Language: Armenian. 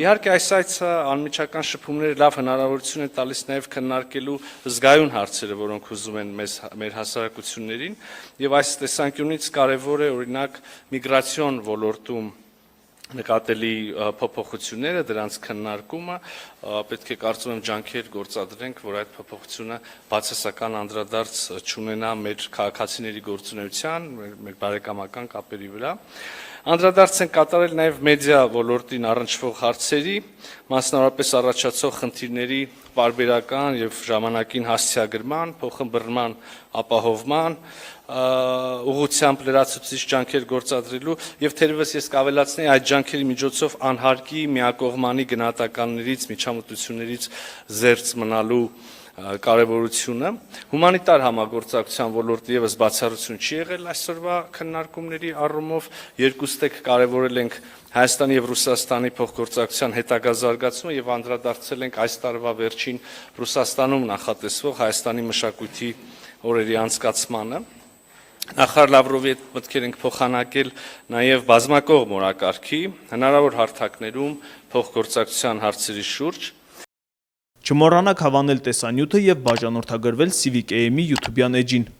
Իհարկե այս այցը անմիջական շփումների լավ հնարավորություն է տալիս նաև քննարկելու զգայուն հարցերը, որոնք հուզում են մեր հասարակություններին, եւ այս տեսանկյունից կարևոր է օրինակ միգրացիոն ոլորտում նկատելի փոփոխությունները, դրանց քննարկումը, պետք է կարծում եմ ջանքեր գործադրենք, որ այդ փոփոխությունը բացասական անդրադարձ չունենա մեր քաղաքացիների գործունեության, մեր բարեկամական կապերի վրա։ Անդրադարձ են կատարել նաև մեդիա ոլորտին առնչվող հարցերի, մասնավորապես առաջացող խնդիրների պարբերական եւ ժամանակին հասցեագրման, փոխըմբռնման ապահովման ուղղությամբ լրացուցիչ ջանքեր գործադրելու եւ թերևս ես կավելացնեի այդ ջանքերի միջոցով անհարկի միակողմանի գնահատականներից, միջամտություններից զերծ մնալու կարևորությունը։ Հումանիտար համագործակցության ոլորտը եւս բացառություն չի եղել այսօրվա քննարկումների առումով, երկուստեք կարևորել ենք Հայաստանի եւ Ռուսաստանի փոխգործակցության հետագա զարգացումը եւ անդրադարձել ենք այս տարվա վերջին Ռուսաստանում նախատեսվող Հայաստանի մշակույթի օրերի անցկացմանը։ Նախարար Լավրովի հետ մտքեր ենք փոխանակել նաև բազմակողմ օրակարգի հնարավոր հարթակներում փոխգործակցության հարցերի շուրջ։ Չմոռանաք հավանել տեսանյութը եւ բաժանորդագրվել Civic AM-ի YouTube-յան էջին։